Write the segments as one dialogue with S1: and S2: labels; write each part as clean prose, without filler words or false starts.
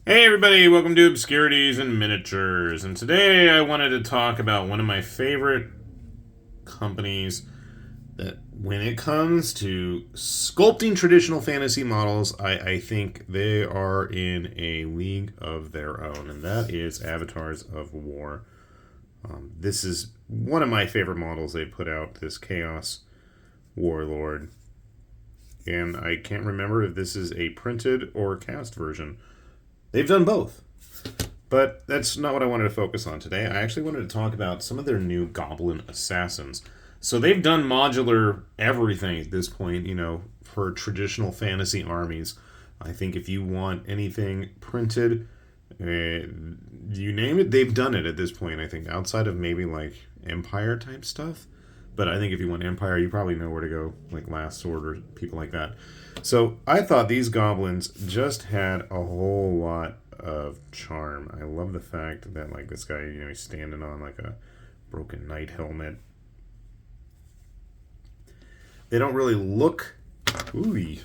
S1: Hey everybody, welcome to Obscurities and Miniatures. And today I wanted to talk about one of my favorite companies that when it comes to sculpting traditional fantasy models, I think they are in a league of their own, and that is Avatars of War. This is one of my favorite models they put out, this Chaos Warlord. And I can't remember if this is a printed or cast version. They've done both. But that's not what I wanted to focus on today. I actually wanted to talk about some of their new Goblin assassins. So they've done modular everything at this point, for traditional fantasy armies. I think if you want anything printed, you name it, they've done it at this point, I think, outside of maybe like Empire type stuff. But I think if you want Empire, you probably know where to go, like Last Sword or people like that. So I thought these goblins just had a whole lot of charm. I love the fact that like this guy, he's standing on like a broken knight helmet. They don't really look. Ooh. I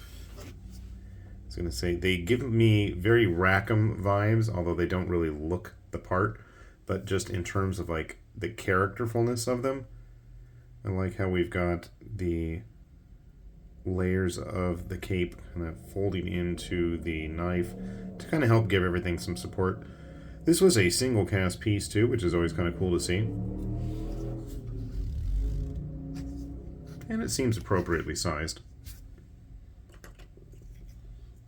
S1: was gonna say they give me very Rackham vibes, although they don't really look the part. But just in terms of like the characterfulness of them, I like how we've got the layers of the cape kind of folding into the knife to kind of help give everything some support. This was a single cast piece too, which is always kind of cool to see. And it seems appropriately sized.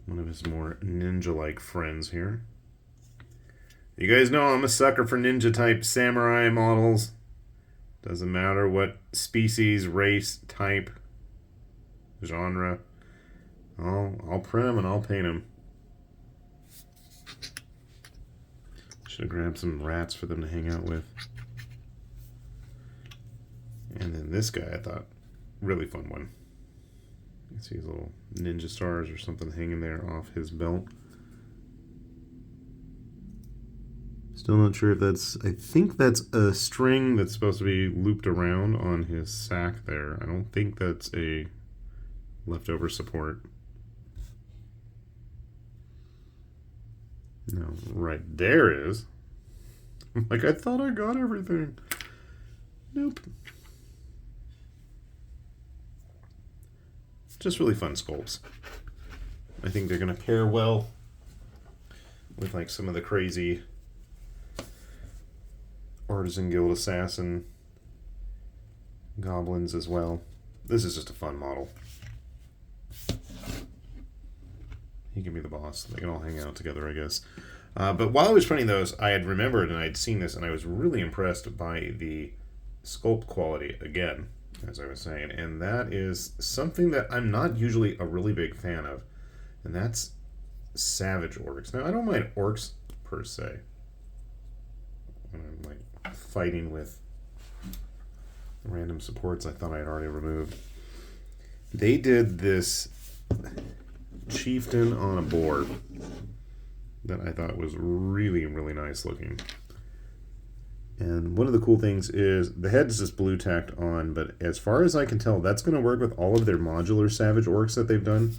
S1: One of his more ninja-like friends here. You guys know I'm a sucker for ninja-type samurai models. Doesn't matter what species, race, type, genre. I'll print them and I'll paint them. Should have grabbed some rats for them to hang out with. And then this guy, I thought, really fun one. You can see his little ninja stars or something hanging there off his belt. Still not sure if that's... I think that's a string that's supposed to be looped around on his sack there. I don't think that's a leftover support. No, right there is. Like, I thought I got everything. Nope. Just really fun sculpts. I think they're going to pair well with like some of the crazy Artisan Guild Assassin goblins as well. This is just a fun model. He can be the boss. They can all hang out together, I guess. But while I was printing those, I had remembered and I had seen this, and I was really impressed by the sculpt quality again, as I was saying. And that is something that I'm not usually a really big fan of, and that's savage orcs. Now, I don't mind orcs per se. When I'm like fighting with random supports I thought I had already removed. They did this chieftain on a boar that I thought was really, really nice looking. And one of the cool things is the head is just blue tacked on, but as far as I can tell, that's going to work with all of their modular savage orcs that they've done.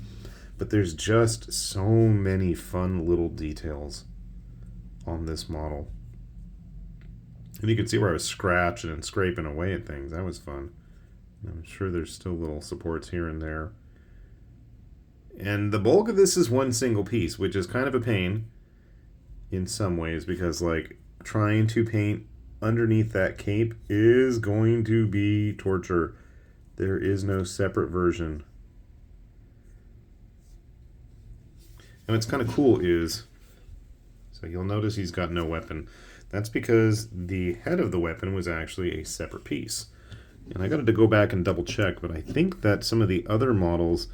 S1: But there's just so many fun little details on this model. And you can see where I was scratching and scraping away at things. That was fun. I'm sure there's still little supports here and there. And the bulk of this is one single piece, which is kind of a pain in some ways, because like trying to paint underneath that cape is going to be torture. There is no separate version. And what's kind of cool is, so you'll notice he's got no weapon. That's because the head of the weapon was actually a separate piece. And I got to go back and double check, but I think that some of the other models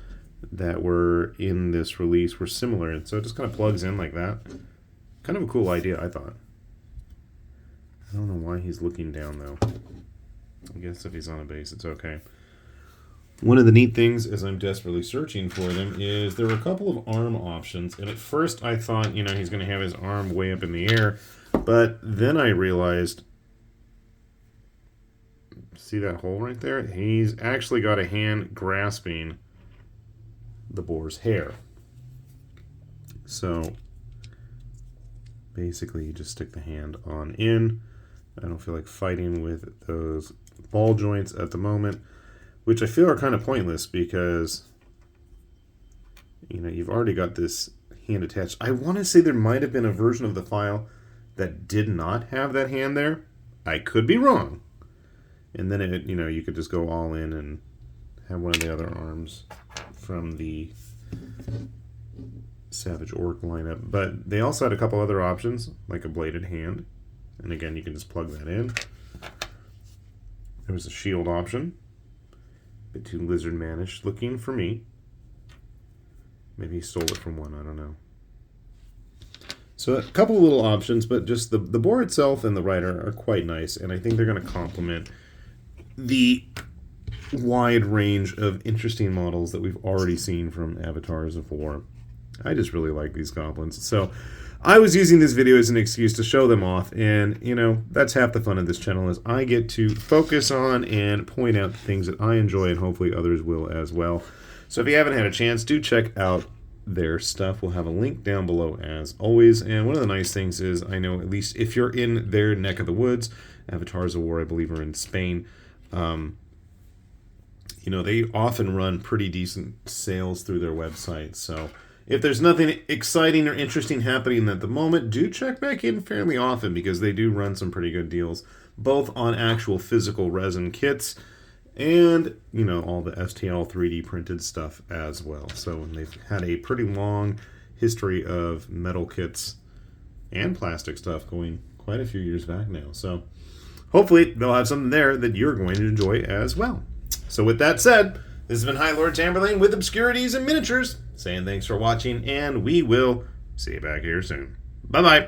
S1: that were in this release were similar, and so it just kind of plugs in like that. Kind of a cool idea, I thought. I don't know why he's looking down, though. I guess if he's on a base, it's okay. One of the neat things, as I'm desperately searching for them, is there were a couple of arm options, and at first I thought, he's going to have his arm way up in the air, but then I realized, see that hole right there? He's actually got a hand grasping the boar's hair. So basically you just stick the hand on in. I don't feel like fighting with those ball joints at the moment, which I feel are kind of pointless because, you know, you've already got this hand attached. I want to say there might have been a version of the file that did not have that hand there. I could be wrong. And then it, you know, you could just go all in and have one of the other arms from the Savage Orc lineup. But they also had a couple other options, like a bladed hand. And again, you can just plug that in. There was a shield option. A bit too lizard manish looking for me. Maybe he stole it from one, I don't know. So a couple of little options, but just the board itself and the rider are quite nice, and I think they're going to complement the wide range of interesting models that we've already seen from Avatars of War. I just really like these goblins. So I was using this video as an excuse to show them off, and, you know, that's half the fun of this channel, is I get to focus on and point out the things that I enjoy, and hopefully others will as well. So if you haven't had a chance, do check out their stuff. We'll have a link down below as always. And one of the nice things is, I know at least if you're in their neck of the woods, Avatars of War, I believe, are in Spain. You know, they often run pretty decent sales through their website. So if there's nothing exciting or interesting happening at the moment, do check back in fairly often, because they do run some pretty good deals, both on actual physical resin kits and, you know, all the STL 3D printed stuff as well. So they've had a pretty long history of metal kits and plastic stuff going quite a few years back now. So hopefully they'll have something there that you're going to enjoy as well. So with that said, this has been High Lord Tamberlane with Obscurities and Miniatures, saying thanks for watching, and we will see you back here soon. Bye-bye.